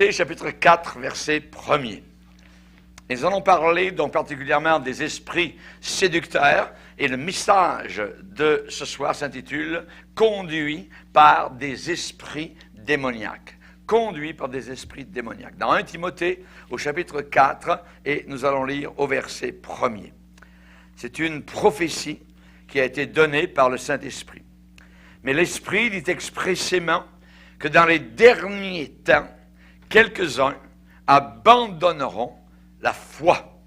Chapitre 4, verset 1er. Et nous allons parler donc particulièrement des esprits séducteurs, et le message de ce soir s'intitule « Conduit par des esprits démoniaques ». Conduit par des esprits démoniaques. Dans 1 Timothée, au chapitre 4, et nous allons lire au verset 1er. C'est une prophétie qui a été donnée par le Saint-Esprit. Mais l'Esprit dit expressément que dans les derniers temps, quelques-uns abandonneront la foi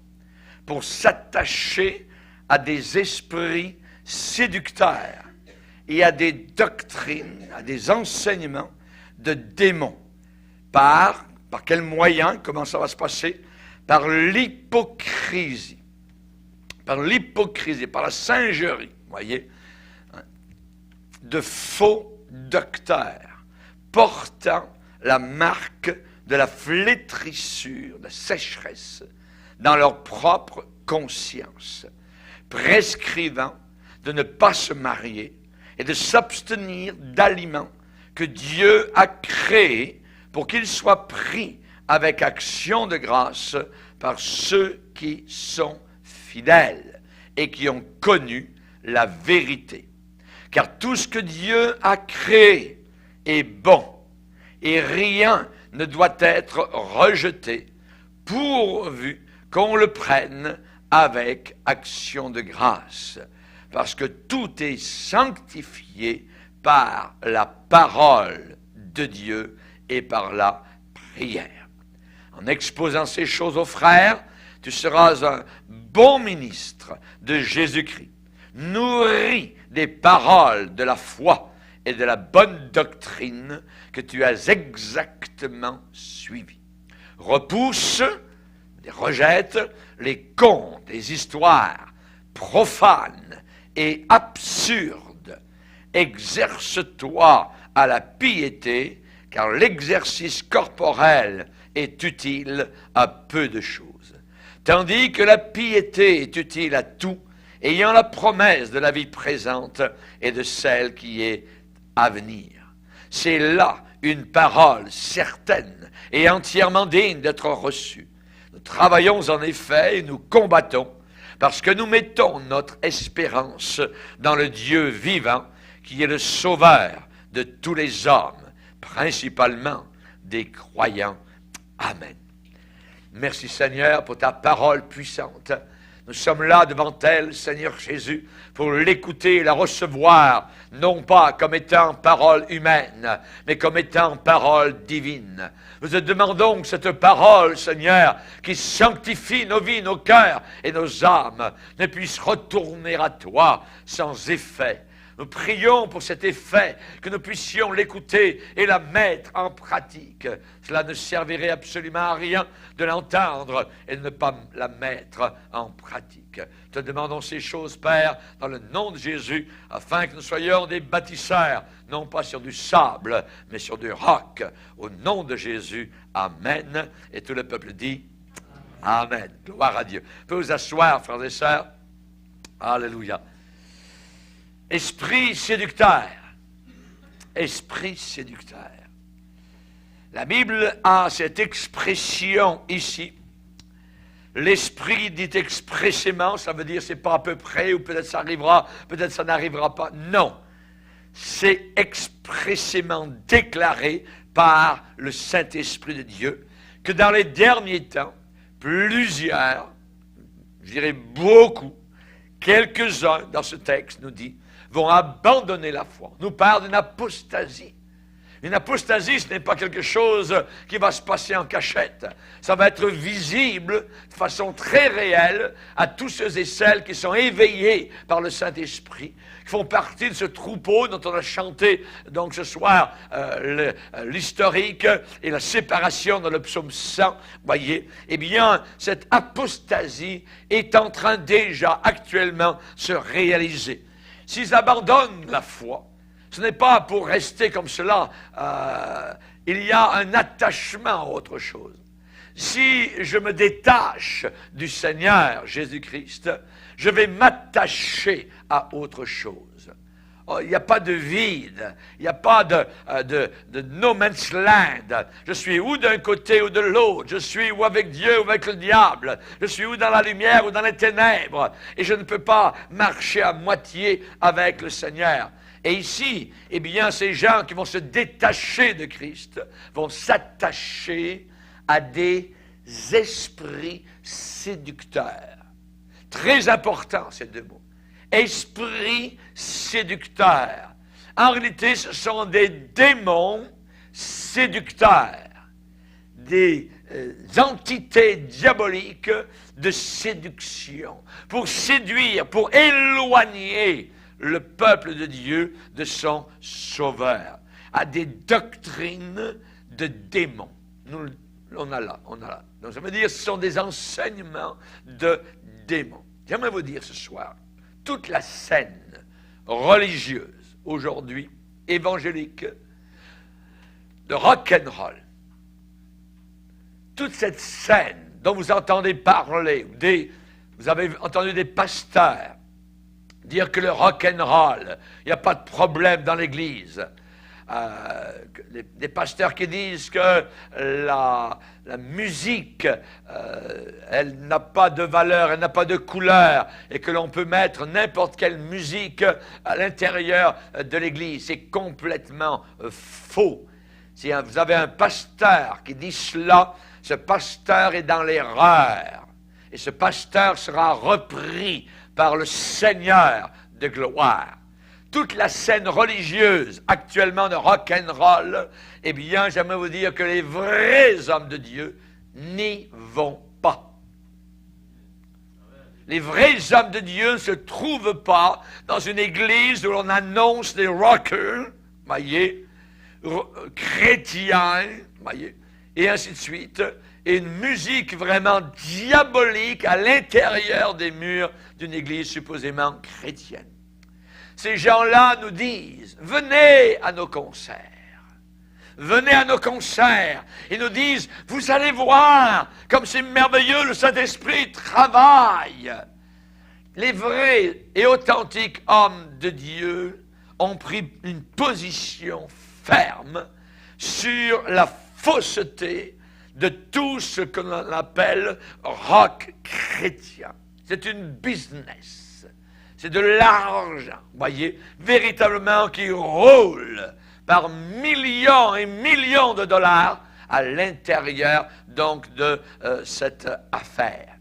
pour s'attacher à des esprits séducteurs et à des doctrines, à des enseignements de démons. Par quel moyen? Comment ça va se passer? Par l'hypocrisie. Par l'hypocrisie, par la singerie, voyez, de faux docteurs portant la marque de la flétrissure, de la sécheresse dans leur propre conscience, prescrivant de ne pas se marier et de s'abstenir d'aliments que Dieu a créés pour qu'ils soient pris avec action de grâce par ceux qui sont fidèles et qui ont connu la vérité. Car tout ce que Dieu a créé est bon et rien ne doit être rejeté pourvu qu'on le prenne avec action de grâce, parce que tout est sanctifié par la parole de Dieu et par la prière. En exposant ces choses aux frères, tu seras un bon ministre de Jésus-Christ, nourri des paroles de la foi et de la bonne doctrine que tu as exactement suivie. Repousse, rejette les contes, les histoires profanes et absurdes. Exerce-toi à la piété, car l'exercice corporel est utile à peu de choses. Tandis que la piété est utile à tout, ayant la promesse de la vie présente et de celle qui est à venir. C'est là une parole certaine et entièrement digne d'être reçue. Nous travaillons en effet et nous combattons parce que nous mettons notre espérance dans le Dieu vivant qui est le sauveur de tous les hommes, principalement des croyants. Amen. Merci Seigneur pour ta parole puissante. Nous sommes là devant elle, Seigneur Jésus, pour l'écouter et la recevoir, non pas comme étant parole humaine, mais comme étant parole divine. Nous te demandons que cette parole, Seigneur, qui sanctifie nos vies, nos cœurs et nos âmes, ne puisse retourner à toi sans effet. Nous prions pour cet effet, que nous puissions l'écouter et la mettre en pratique. Cela ne servirait absolument à rien de l'entendre et de ne pas la mettre en pratique. Te demandons ces choses, Père, dans le nom de Jésus, afin que nous soyons des bâtisseurs, non pas sur du sable, mais sur du roc. Au nom de Jésus, Amen. Et tout le peuple dit Amen. Gloire à Dieu. Vous pouvez vous asseoir, frères et sœurs. Alléluia. Esprit séducteur. Esprit séducteur. La Bible a cette expression ici. L'esprit dit expressément, ça veut dire c'est pas à peu près, ou peut-être ça arrivera, peut-être ça n'arrivera pas. Non. C'est expressément déclaré par le Saint-Esprit de Dieu que dans les derniers temps, plusieurs, je dirais beaucoup, quelques-uns dans ce texte nous dit, vont abandonner la foi. On nous parle d'une apostasie. Une apostasie, ce n'est pas quelque chose qui va se passer en cachette. Ça va être visible de façon très réelle à tous ceux et celles qui sont éveillés par le Saint-Esprit, qui font partie de ce troupeau dont on a chanté donc ce soir l'historique et la séparation dans le psaume 100. Voyez, eh bien, cette apostasie est en train déjà actuellement de se réaliser. S'ils abandonnent la foi, ce n'est pas pour rester comme cela. Il y a un attachement à autre chose. Si je me détache du Seigneur Jésus-Christ, je vais m'attacher à autre chose. il n'y a pas de vide, il n'y a pas de no man's land. Je suis ou d'un côté ou de l'autre, je suis ou avec Dieu ou avec le diable, je suis ou dans la lumière ou dans les ténèbres, et je ne peux pas marcher à moitié avec le Seigneur. Et ici, eh bien, ces gens qui vont se détacher de Christ vont s'attacher à des esprits séducteurs. Très important, ces deux mots. Esprit séducteur. En réalité, ce sont des démons séducteurs, des entités diaboliques de séduction, pour séduire, pour éloigner le peuple de Dieu de son sauveur, à des doctrines de démons. On a là. Donc ça veut dire que ce sont des enseignements de démons. J'aimerais vous dire ce soir, toute la scène religieuse, aujourd'hui, évangélique, de rock'n'roll, toute cette scène dont vous entendez parler, vous avez entendu des pasteurs dire que le rock'n'roll, il n'y a pas de problème dans l'Église. Des pasteurs qui disent que la musique, elle n'a pas de valeur, elle n'a pas de couleur, et que l'on peut mettre n'importe quelle musique à l'intérieur de l'Église. C'est complètement faux. Si vous avez un pasteur qui dit cela, ce pasteur est dans l'erreur. Et ce pasteur sera repris par le Seigneur de gloire. Toute la scène religieuse actuellement de rock'n'roll, eh bien, j'aimerais vous dire que les vrais hommes de Dieu n'y vont pas. Les vrais hommes de Dieu ne se trouvent pas dans une église où l'on annonce des rockers, voyez, chrétiens, voyez, et ainsi de suite, et une musique vraiment diabolique à l'intérieur des murs d'une église supposément chrétienne. Ces gens-là nous disent, venez à nos concerts. Venez à nos concerts. Ils nous disent, vous allez voir comme c'est merveilleux, le Saint-Esprit travaille. Les vrais et authentiques hommes de Dieu ont pris une position ferme sur la fausseté de tout ce que l'on appelle rock chrétien. C'est une business. C'est de l'argent, voyez, véritablement qui roule par millions et millions de dollars à l'intérieur donc de cette affaire.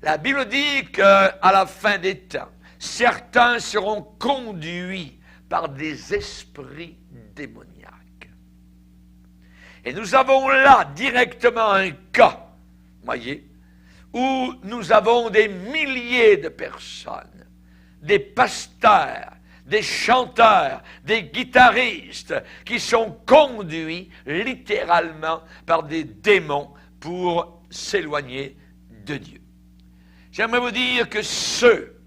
La Bible dit qu'à la fin des temps, certains seront conduits par des esprits démoniaques. Et nous avons là directement un cas, voyez, où nous avons des milliers de personnes, des pasteurs, des chanteurs, des guitaristes qui sont conduits littéralement par des démons pour s'éloigner de Dieu. J'aimerais vous dire que ceux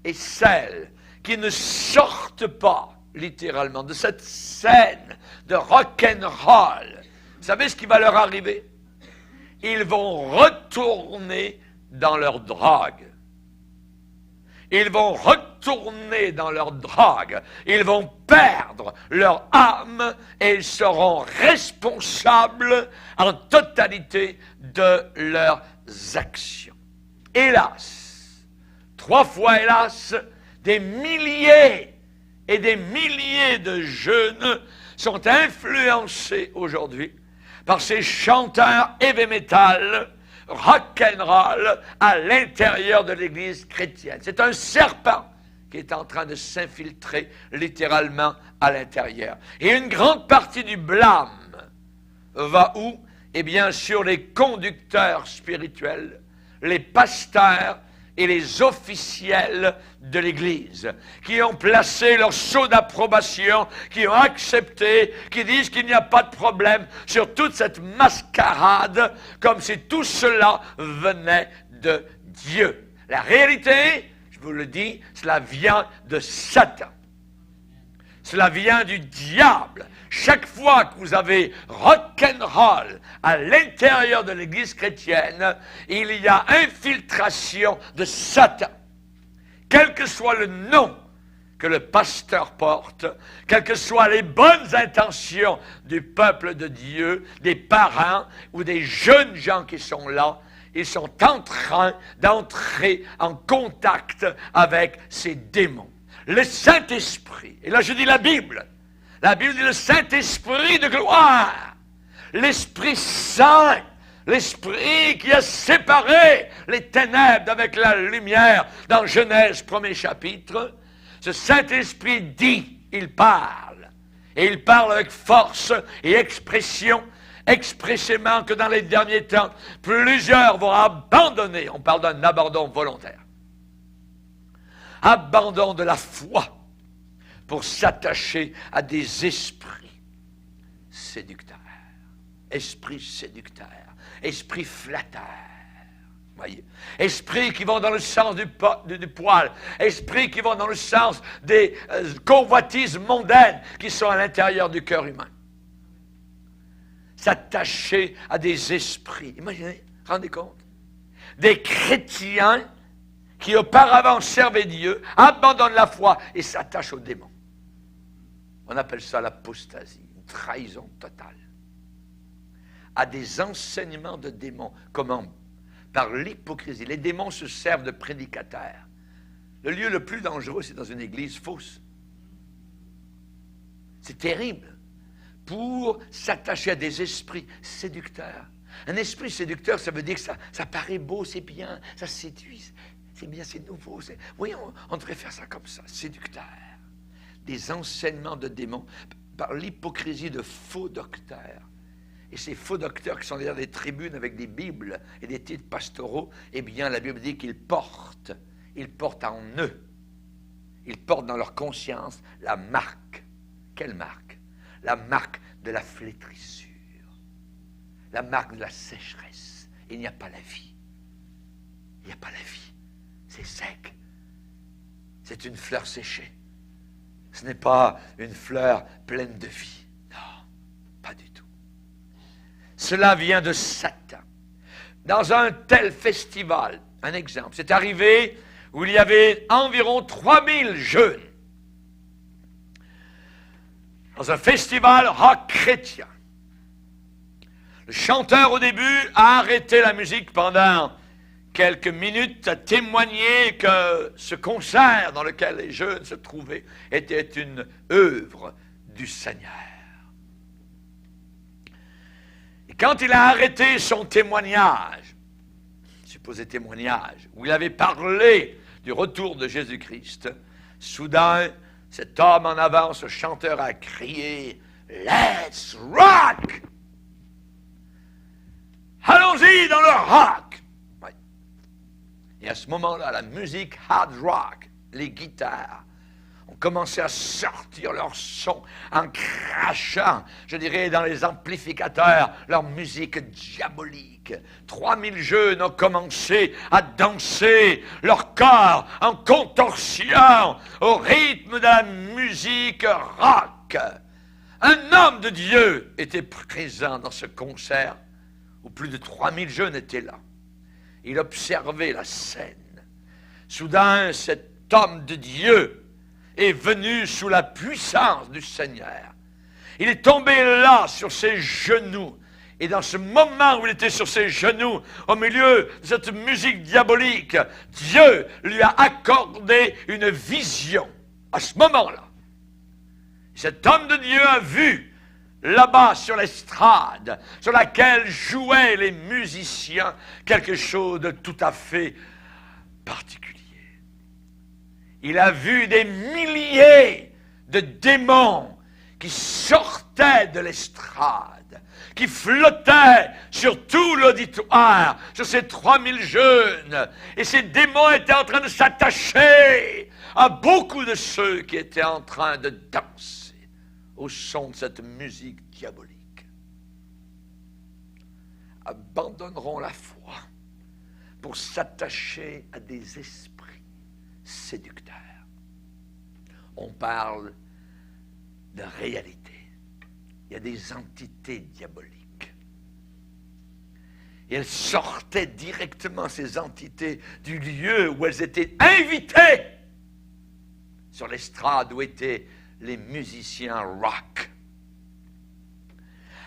et celles qui ne sortent pas littéralement de cette scène de rock'n'roll, vous savez ce qui va leur arriver? Ils vont retourner dans leur drogue. Ils vont retourner dans leur drogue. Ils vont perdre leur âme et ils seront responsables en totalité de leurs actions. Hélas, 3 fois hélas, des milliers et des milliers de jeunes sont influencés aujourd'hui par ces chanteurs heavy metal, rock'n'roll à l'intérieur de l'Église chrétienne. C'est un serpent qui est en train de s'infiltrer littéralement à l'intérieur. Et une grande partie du blâme va où? Eh bien, sur les conducteurs spirituels, les pasteurs et les officiels de l'Église, qui ont placé leur sceau d'approbation, qui ont accepté, qui disent qu'il n'y a pas de problème sur toute cette mascarade, comme si tout cela venait de Dieu. La réalité, je vous le dis, cela vient de Satan. Cela vient du diable. Chaque fois que vous avez rock'n'roll à l'intérieur de l'Église chrétienne, il y a infiltration de Satan. Quel que soit le nom que le pasteur porte, quelles que soient les bonnes intentions du peuple de Dieu, des parents ou des jeunes gens qui sont là, ils sont en train d'entrer en contact avec ces démons. Le Saint-Esprit, et là je dis la Bible dit le Saint-Esprit de gloire, l'Esprit Saint, l'Esprit qui a séparé les ténèbres avec la lumière dans Genèse 1er chapitre. Ce Saint-Esprit dit, il parle. Et il parle avec force et expression, expressément que dans les derniers temps, plusieurs vont abandonner. On parle d'un abandon volontaire. Abandon de la foi pour s'attacher à des esprits séducteurs. Esprits séducteurs. Esprits flatteurs. Voyez, esprits qui vont dans le sens du poil, esprits qui vont dans le sens des convoitises mondaines qui sont à l'intérieur du cœur humain. S'attacher à des esprits. Imaginez, rendez compte. Des chrétiens qui auparavant servaient Dieu, abandonnent la foi et s'attachent aux démons. On appelle ça l'apostasie, une trahison totale. À des enseignements de démons. Comment? Par l'hypocrisie. Les démons se servent de prédicateurs. Le lieu le plus dangereux, c'est dans une église fausse. C'est terrible. Pour s'attacher à des esprits séducteurs. Un esprit séducteur, ça veut dire que ça paraît beau, c'est bien, ça séduit, c'est bien, c'est nouveau. Oui, on devrait faire ça comme ça, séducteur. Des enseignements de démons par l'hypocrisie de faux docteurs. Et ces faux docteurs qui sont derrière des tribunes avec des bibles et des titres pastoraux, eh bien, la Bible dit qu'ils portent en eux, ils portent dans leur conscience la marque. Quelle marque? La marque de la flétrissure, la marque de la sécheresse. Il n'y a pas la vie. Il n'y a pas la vie. C'est sec. C'est une fleur séchée. Ce n'est pas une fleur pleine de vie. Non, pas du tout. Cela vient de Satan. Dans un tel festival, un exemple, c'est arrivé où il y avait environ 3000 jeunes. Dans un festival rock chrétien. Le chanteur au début a arrêté la musique pendant quelques minutes, a témoigné que ce concert dans lequel les jeunes se trouvaient était une œuvre du Seigneur. Et quand il a arrêté son témoignage, supposé témoignage, où il avait parlé du retour de Jésus-Christ, soudain, cet homme en avant, ce chanteur a crié « Let's rock !» Allons-y dans le rock! Oui. Et à ce moment-là, la musique hard rock, les guitares, ont commencé à sortir leur son en crachant, je dirais, dans les amplificateurs, leur musique diabolique. 3000 jeunes ont commencé à danser leur corps en contorsion au rythme de la musique rock. Un homme de Dieu était présent dans ce concert où plus de 3000 jeunes étaient là. Il observait la scène. Soudain, cet homme de Dieu est venu sous la puissance du Seigneur. Il est tombé là, sur ses genoux. Et dans ce moment où il était sur ses genoux, au milieu de cette musique diabolique, Dieu lui a accordé une vision. À ce moment-là, cet homme de Dieu a vu là-bas sur l'estrade, sur laquelle jouaient les musiciens, quelque chose de tout à fait particulier. Il a vu des milliers de démons qui sortaient de l'estrade, qui flottaient sur tout l'auditoire, sur ces 3000 jeunes. Et ces démons étaient en train de s'attacher à beaucoup de ceux qui étaient en train de danser au son de cette musique diabolique. Abandonneront la foi pour s'attacher à des esprits séducteurs. On parle de réalité. Il y a des entités diaboliques. Et elles sortaient directement, ces entités, du lieu où elles étaient invitées. sur l'estrade où étaient les musiciens rock.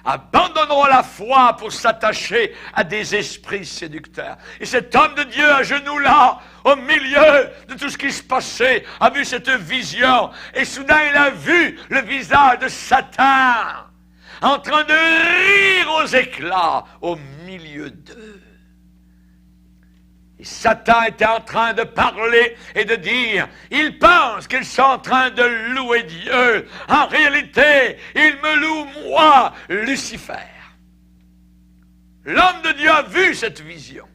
Abandonneront la foi pour s'attacher à des esprits séducteurs. Et cet homme de Dieu à genoux là, au milieu de tout ce qui se passait, a vu cette vision. Et soudain, il a vu le visage de Satan en train de rire aux éclats au milieu d'eux. Et Satan était en train de parler et de dire, ils pensent qu'ils sont en train de louer Dieu. En réalité, ils me louent moi, Lucifer. L'homme de Dieu a vu cette vision.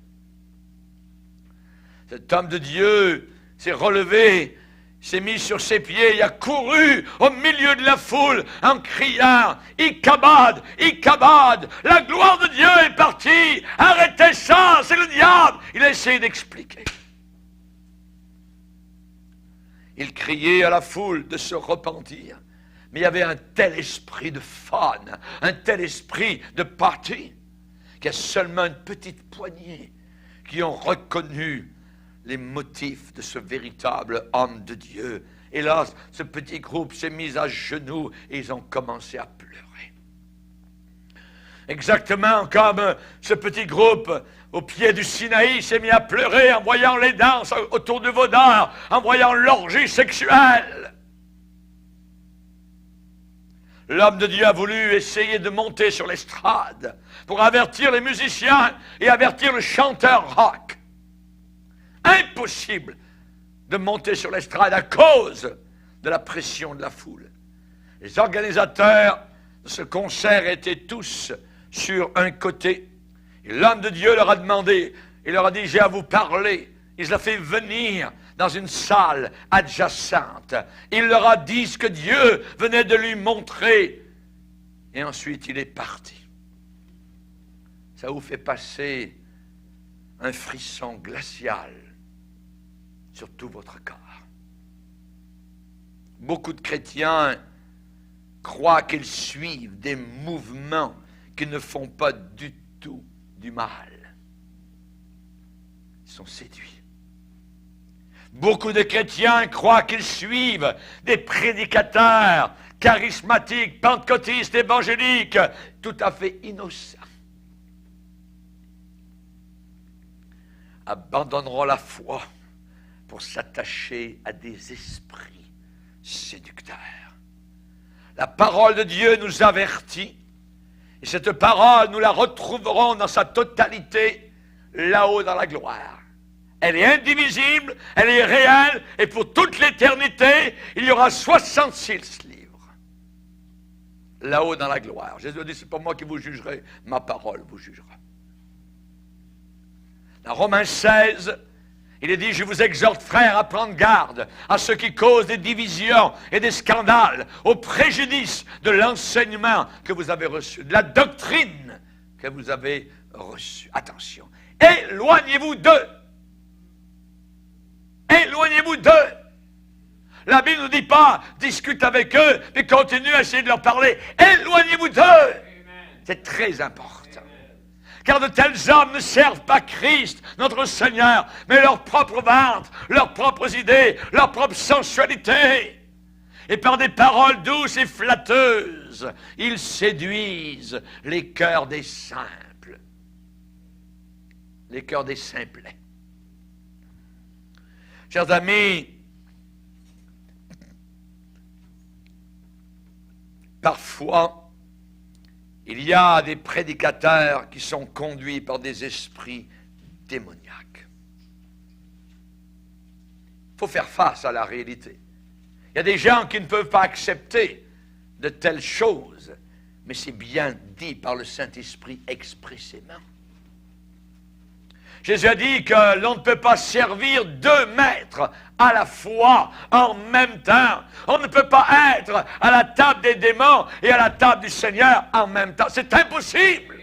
Cet homme de Dieu s'est relevé, s'est mis sur ses pieds, il a couru au milieu de la foule en criant « Ichabod, Ichabod, la gloire de Dieu est partie, arrêtez ça, c'est le diable !» Il a essayé d'expliquer. Il criait à la foule de se repentir, mais il y avait un tel esprit de fun, un tel esprit de party, qu'il y a seulement une petite poignée qui ont reconnu les motifs de ce véritable homme de Dieu. Et là, ce petit groupe s'est mis à genoux et ils ont commencé à pleurer. Exactement comme ce petit groupe au pied du Sinaï s'est mis à pleurer en voyant les danses autour de Vaudor, en voyant l'orgie sexuelle. L'homme de Dieu a voulu essayer de monter sur l'estrade pour avertir les musiciens et avertir le chanteur rock. Impossible de monter sur l'estrade à cause de la pression de la foule. Les organisateurs de ce concert étaient tous sur un côté. Et l'homme de Dieu leur a demandé, il leur a dit, j'ai à vous parler. Il les a fait venir dans une salle adjacente. Il leur a dit ce que Dieu venait de lui montrer. Et ensuite, il est parti. Ça vous fait passer un frisson glacial sur tout votre corps. Beaucoup de chrétiens croient qu'ils suivent des mouvements qui ne font pas du tout du mal. Ils sont séduits. Beaucoup de chrétiens croient qu'ils suivent des prédicateurs charismatiques, pentecôtistes, évangéliques, tout à fait innocents. Abandonneront la foi pour s'attacher à des esprits séducteurs. La parole de Dieu nous avertit, et cette parole, nous la retrouverons dans sa totalité là-haut dans la gloire. Elle est indivisible, elle est réelle, et pour toute l'éternité, il y aura 66 livres. Là-haut dans la gloire. Jésus a dit, c'est pas moi qui vous jugerai, ma parole vous jugera. Dans Romains 16, il est dit, je vous exhorte, frères, à prendre garde à ceux qui causent des divisions et des scandales, au préjudice de l'enseignement que vous avez reçu, de la doctrine que vous avez reçue. Attention, éloignez-vous d'eux. Éloignez-vous d'eux. La Bible ne nous dit pas, discute avec eux, mais continue à essayer de leur parler. Éloignez-vous d'eux. C'est très important. Car de tels hommes ne servent pas Christ, notre Seigneur, mais leur propre ventre, leurs propres idées, leur propre sensualité. Et par des paroles douces et flatteuses, ils séduisent les cœurs des simples. Les cœurs des simplets. Chers amis, parfois, il y a des prédicateurs qui sont conduits par des esprits démoniaques. Il faut faire face à la réalité. Il y a des gens qui ne peuvent pas accepter de telles choses, mais c'est bien dit par le Saint-Esprit expressément. Jésus a dit que l'on ne peut pas servir deux maîtres à la fois en même temps. On ne peut pas être à la table des démons et à la table du Seigneur en même temps. C'est impossible.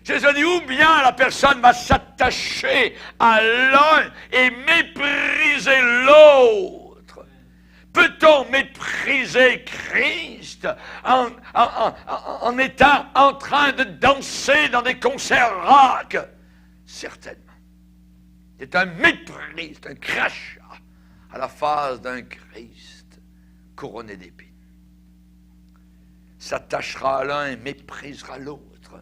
Jésus a dit, ou bien la personne va s'attacher à l'un et mépriser l'autre. Peut-on mépriser Christ en étant en train de danser dans des concerts rock? Certainement. C'est un mépris, c'est un crachat à la face d'un Christ couronné d'épines. S'attachera à l'un et méprisera l'autre.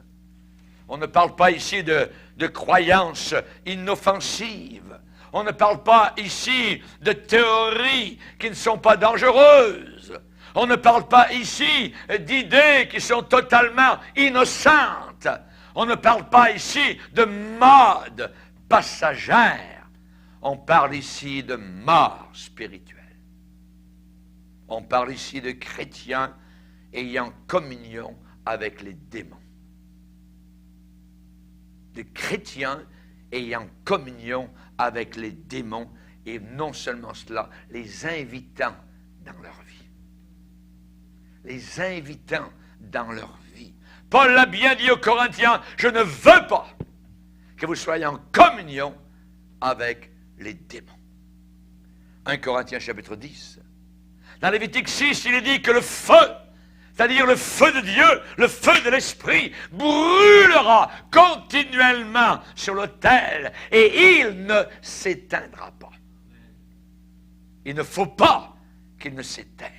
On ne parle pas ici de croyances inoffensives. On ne parle pas ici de théories qui ne sont pas dangereuses. On ne parle pas ici d'idées qui sont totalement innocentes. On ne parle pas ici de mode passagère. On parle ici de mort spirituelle. On parle ici de chrétiens ayant communion avec les démons. De chrétiens ayant communion avec les démons, et non seulement cela, les invitant dans leur vie. Les invitant dans leur vie. Paul l'a bien dit aux Corinthiens, je ne veux pas que vous soyez en communion avec les démons. 1 Corinthiens chapitre 10. Dans Lévitique 6, il est dit que le feu, c'est-à-dire le feu de Dieu, le feu de l'Esprit, brûlera continuellement sur l'autel et il ne s'éteindra pas. Il ne faut pas qu'il ne s'éteigne.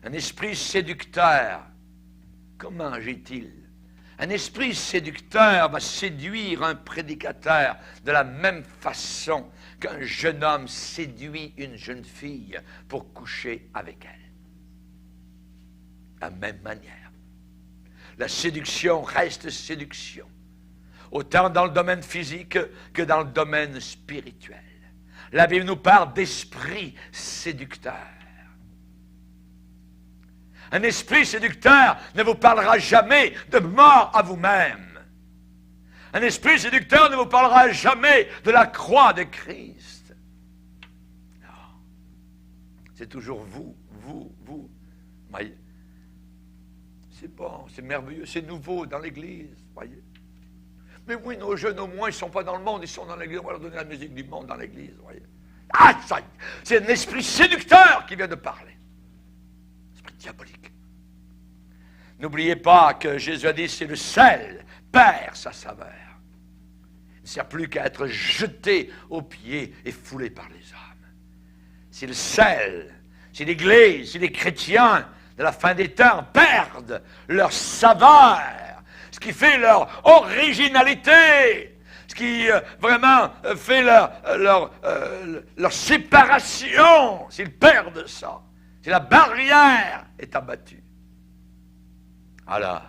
Un esprit séducteur, comment agit-il? Un esprit séducteur va séduire un prédicateur de la même façon qu'un jeune homme séduit une jeune fille pour coucher avec elle. La même manière. La séduction reste séduction, autant dans le domaine physique que dans le domaine spirituel. La Bible nous parle d'esprit séducteur. Un esprit séducteur ne vous parlera jamais de mort à vous-même. Un esprit séducteur ne vous parlera jamais de la croix de Christ. Non. C'est toujours vous. Voyez. C'est bon, c'est merveilleux, c'est nouveau dans l'Église, voyez. Mais oui, nos jeunes au moins, ils ne sont pas dans le monde, ils sont dans l'Église. On va leur donner la musique du monde dans l'Église, voyez. Ah, ça, c'est un esprit séducteur qui vient de parler. Esprit diabolique. N'oubliez pas que Jésus a dit, c'est le sel perd sa saveur. Il ne sert plus qu'à être jeté aux pieds et foulé par les hommes. C'est le sel, c'est l'Église, c'est les chrétiens de la fin des temps perdent leur saveur, ce qui fait leur originalité, ce qui vraiment fait leur séparation, s'ils perdent ça, si la barrière est abattue. Alors,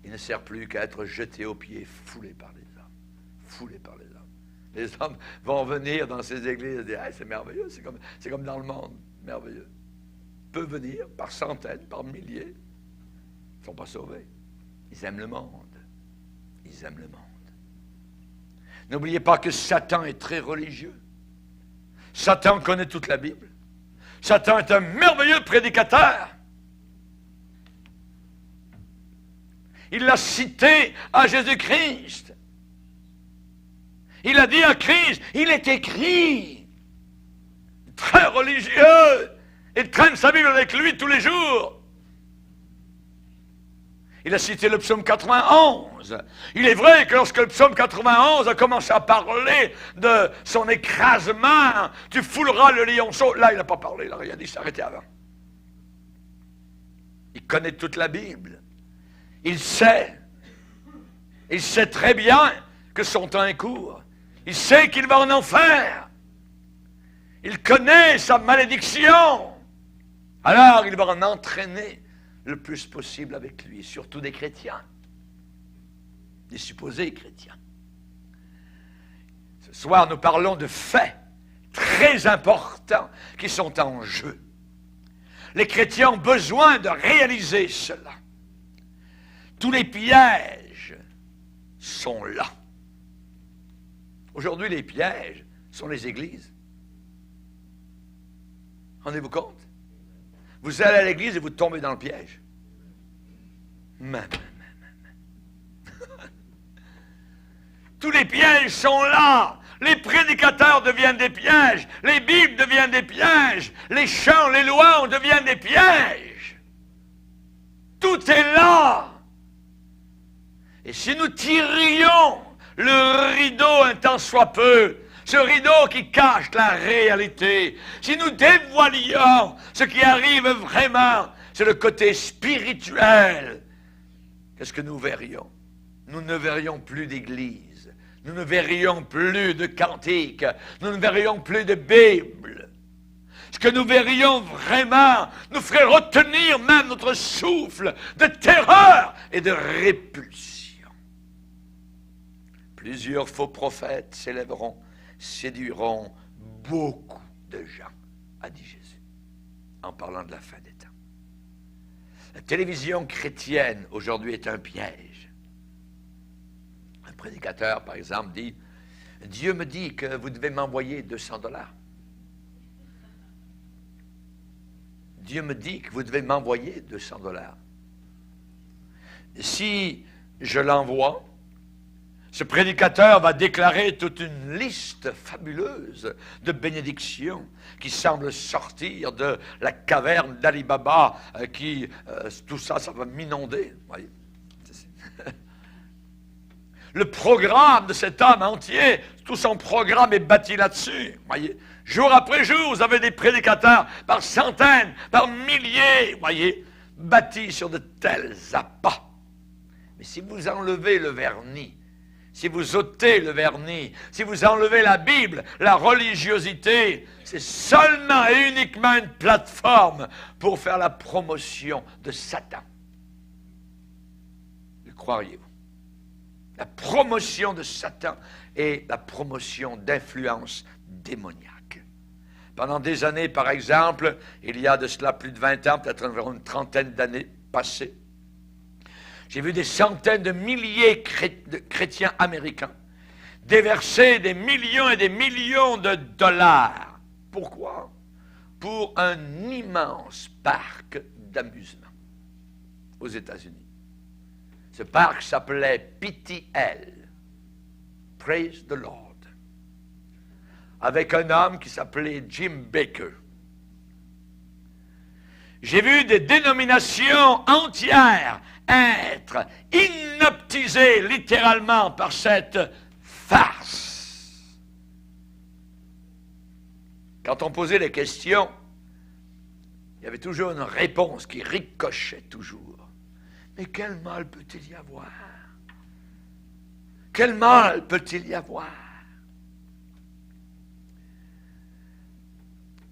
il ne sert plus qu'à être jeté aux pieds, foulé par les hommes. Foulé par les hommes. Les hommes vont venir dans ces églises et dire hey, c'est merveilleux, c'est comme dans le monde, merveilleux. Peuvent venir par centaines, par milliers. Ils ne sont pas sauvés. Ils aiment le monde. Ils aiment le monde. N'oubliez pas que Satan est très religieux. Satan connaît toute la Bible. Satan est un merveilleux prédicateur. Il l'a cité à Jésus-Christ. Il a dit à Christ, il est écrit. Très religieux. Il traîne sa Bible avec lui tous les jours. Il a cité le psaume 91. Il est vrai que lorsque le psaume 91 a commencé à parler de son écrasement, tu fouleras le lionceau. Là, il n'a pas parlé, il n'a rien dit, il s'est arrêté avant. Il connaît toute la Bible. Il sait très bien que son temps est court. Il sait qu'il va en enfer. Il connaît sa malédiction. Alors, il va en entraîner le plus possible avec lui, surtout des chrétiens, des supposés chrétiens. Ce soir, nous parlons de faits très importants qui sont en jeu. Les chrétiens ont besoin de réaliser cela. Tous les pièges sont là. Aujourd'hui, les pièges sont les églises. Rendez-vous compte? Vous allez à l'église et vous tombez dans le piège. Tous les pièges sont là. Les prédicateurs deviennent des pièges. Les Bibles deviennent des pièges. Les chants, les louanges deviennent des pièges. Tout est là. Et si nous tirions le rideau un tant soit peu, ce rideau qui cache la réalité, si nous dévoilions ce qui arrive vraiment, c'est le côté spirituel, qu'est-ce que nous verrions? Nous ne verrions plus d'église, nous ne verrions plus de cantiques, nous ne verrions plus de Bible. Ce que nous verrions vraiment nous ferait retenir même notre souffle de terreur et de répulsion. Plusieurs faux prophètes s'élèveront, séduiront beaucoup de gens, a dit Jésus, en parlant de la fin des temps. La télévision chrétienne aujourd'hui est un piège. Un prédicateur, par exemple, dit « Dieu me dit que vous devez m'envoyer 200 $. Dieu me dit que vous devez m'envoyer 200 $. Si je l'envoie, ce prédicateur va déclarer toute une liste fabuleuse de bénédictions qui semblent sortir de la caverne d'Ali Baba, tout ça, ça va m'inonder. Voyez. Le programme de cet homme entier, tout son programme est bâti là-dessus. Voyez. Jour après jour, vous avez des prédicateurs par centaines, par milliers, voyez, bâtis sur de tels appâts. Mais si vous enlevez le vernis, si vous ôtez le vernis, si vous enlevez la Bible, la religiosité, c'est seulement et uniquement une plateforme pour faire la promotion de Satan. Le croiriez-vous? La promotion de Satan et la promotion d'influences démoniaques. Pendant des années, par exemple, il y a de cela plus de 20 ans, peut-être environ une trentaine d'années passées, j'ai vu des centaines de milliers de chrétiens américains déverser des millions et des millions de dollars. Pourquoi? Pour un immense parc d'amusement aux États-Unis. Ce parc s'appelait PTL, Praise the Lord, avec un homme qui s'appelait Jim Bakker. J'ai vu des dénominations entières être hypnotisées littéralement par cette farce. Quand on posait les questions, il y avait toujours une réponse qui ricochait toujours. Mais quel mal peut-il y avoir? Quel mal peut-il y avoir?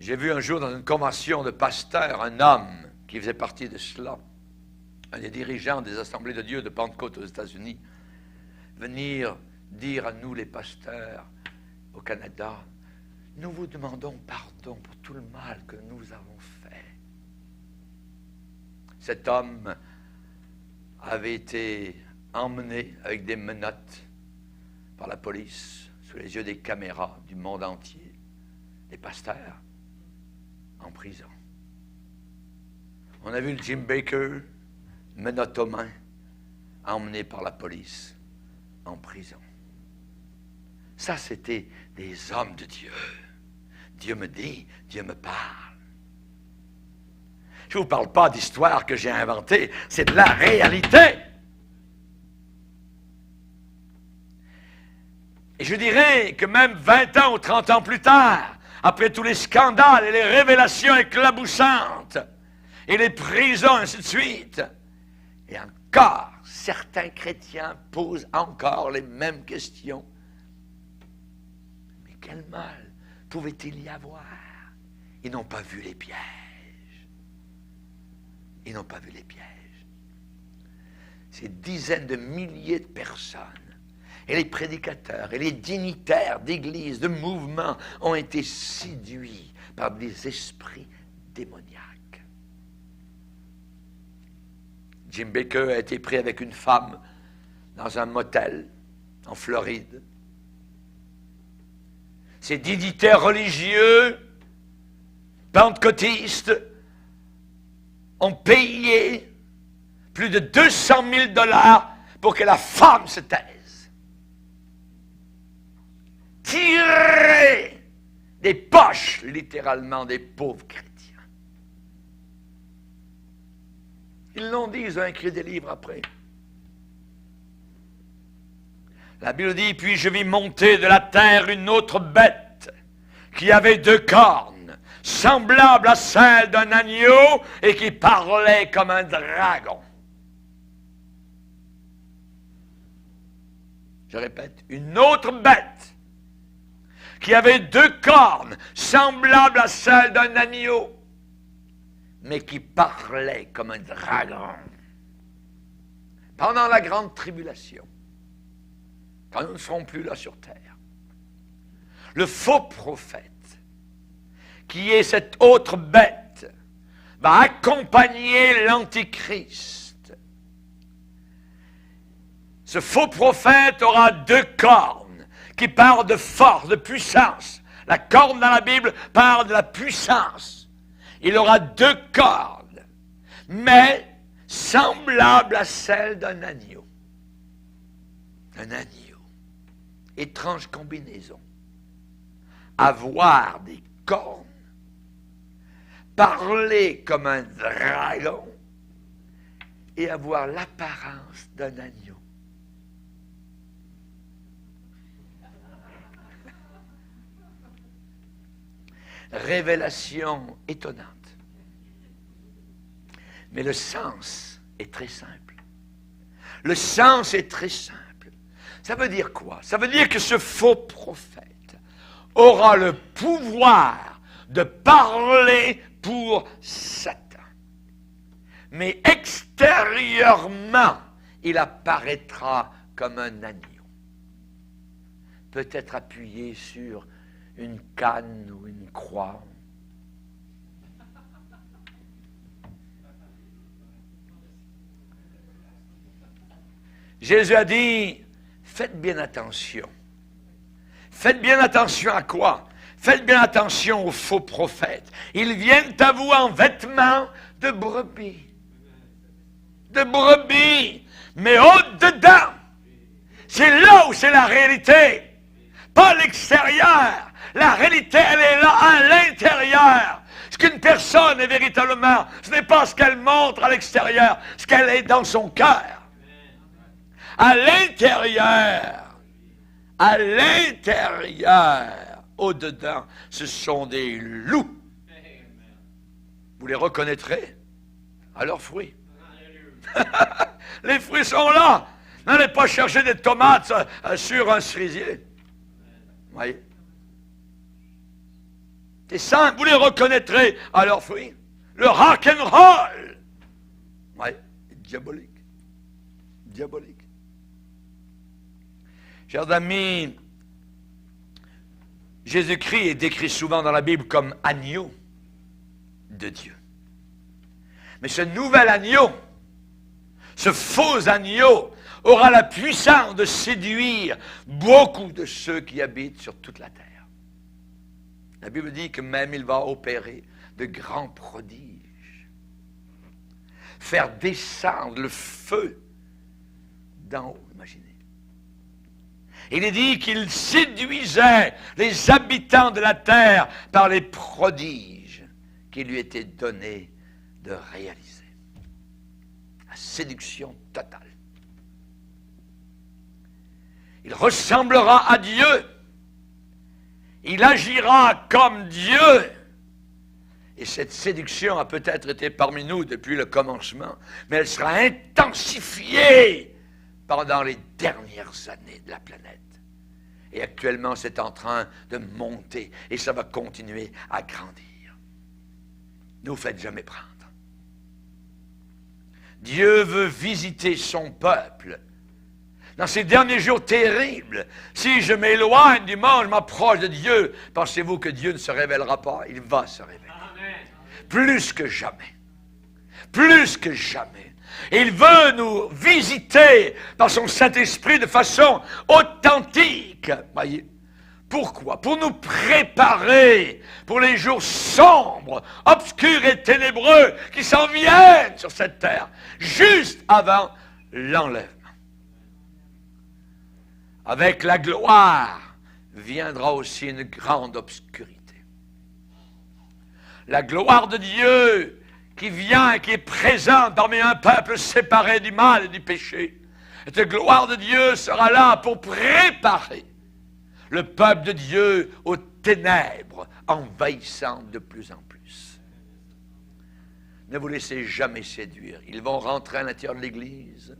J'ai vu un jour dans une convention de pasteurs un homme qui faisait partie de cela, un des dirigeants des Assemblées de Dieu de Pentecôte aux États-Unis, venir dire à nous les pasteurs au Canada, nous vous demandons pardon pour tout le mal que nous avons fait. Cet homme avait été emmené avec des menottes par la police sous les yeux des caméras du monde entier, des pasteurs en prison. On a vu le Jim Bakker, menottes aux mains, emmené par la police en prison. Ça, c'était des hommes de Dieu. Dieu me dit, Dieu me parle. Je ne vous parle pas d'histoire que j'ai inventée, c'est de la réalité. Et je dirais que même 20 ans ou 30 ans plus tard, après tous les scandales et les révélations éclaboussantes, et les prisons, ainsi de suite, et encore, certains chrétiens posent encore les mêmes questions. Mais quel mal pouvait-il y avoir? Ils n'ont pas vu les pièges. Ils n'ont pas vu les pièges. Ces dizaines de milliers de personnes, et les prédicateurs, et les dignitaires d'églises, de mouvements, ont été séduits par des esprits démoniaques. Jim Bakker a été pris avec une femme dans un motel en Floride. Ces dignitaires religieux, pentecôtistes, ont payé plus de 200 000 $ pour que la femme se taise. Tiré des poches, littéralement, des pauvres chrétiens. Ils l'ont dit, ils ont écrit des livres après. La Bible dit, puis je vis monter de la terre une autre bête qui avait 2 cornes, semblable à celle d'un agneau et qui parlait comme un dragon. Je répète, une autre bête qui avait 2 cornes, semblable à celle d'un agneau, mais qui parlait comme un dragon. Pendant la grande tribulation, quand nous ne serons plus là sur terre, le faux prophète, qui est cette autre bête, va accompagner l'Antichrist. Ce faux prophète aura 2 cornes qui parlent de force, de puissance. La corne dans la Bible parle de la puissance. Il aura 2 cornes, mais semblables à celles d'un agneau. Un agneau. Étrange combinaison. Avoir des cornes, parler comme un dragon et avoir l'apparence d'un agneau. Révélation étonnante. Mais le sens est très simple. Le sens est très simple. Ça veut dire quoi? Ça veut dire que ce faux prophète aura le pouvoir de parler pour Satan. Mais extérieurement, il apparaîtra comme un agneau. Peut-être appuyé sur une canne ou une croix. Jésus a dit, faites bien attention. Faites bien attention à quoi? Faites bien attention aux faux prophètes. Ils viennent à vous en vêtements de brebis. De brebis. Mais au-dedans, c'est là où c'est la réalité. Pas l'extérieur. La réalité, elle est là, à l'intérieur. Ce qu'une personne est véritablement, ce n'est pas ce qu'elle montre à l'extérieur, ce qu'elle est dans son cœur. À l'intérieur, au-dedans, ce sont des loups. Vous les reconnaîtrez à leurs fruits. Les fruits sont là. N'allez pas chercher des tomates sur un cerisier. Vous voyez? C'est simple, vous les reconnaîtrez à leurs fruits. Le rock'n'roll. Oui, diabolique. Diabolique. Chers amis, Jésus-Christ est décrit souvent dans la Bible comme agneau de Dieu. Mais ce nouvel agneau, ce faux agneau, aura la puissance de séduire beaucoup de ceux qui habitent sur toute la terre. La Bible dit que même il va opérer de grands prodiges. Faire descendre le feu d'en haut, imaginez. Il est dit qu'il séduisait les habitants de la terre par les prodiges qui lui étaient donnés de réaliser. La séduction totale. Il ressemblera à Dieu. Il agira comme Dieu. Et cette séduction a peut-être été parmi nous depuis le commencement, mais elle sera intensifiée pendant les dernières années de la planète. Et actuellement, c'est en train de monter et ça va continuer à grandir. Ne vous faites jamais prendre. Dieu veut visiter son peuple. Dans ces derniers jours terribles, si je m'éloigne du monde, je m'approche de Dieu, pensez-vous que Dieu ne se révélera pas? Il va se révéler. Amen. Plus que jamais. Plus que jamais. Il veut nous visiter par son Saint-Esprit de façon authentique. Voyez. Pourquoi? Pour nous préparer pour les jours sombres, obscurs et ténébreux qui s'en viennent sur cette terre, juste avant l'enlèvement. Avec la gloire viendra aussi une grande obscurité. La gloire de Dieu qui vient et qui est présente parmi un peuple séparé du mal et du péché Cette gloire de Dieu sera là pour préparer le peuple de Dieu aux ténèbres envahissant de plus en plus. Ne vous laissez jamais séduire. Ils vont rentrer à l'intérieur de l'Église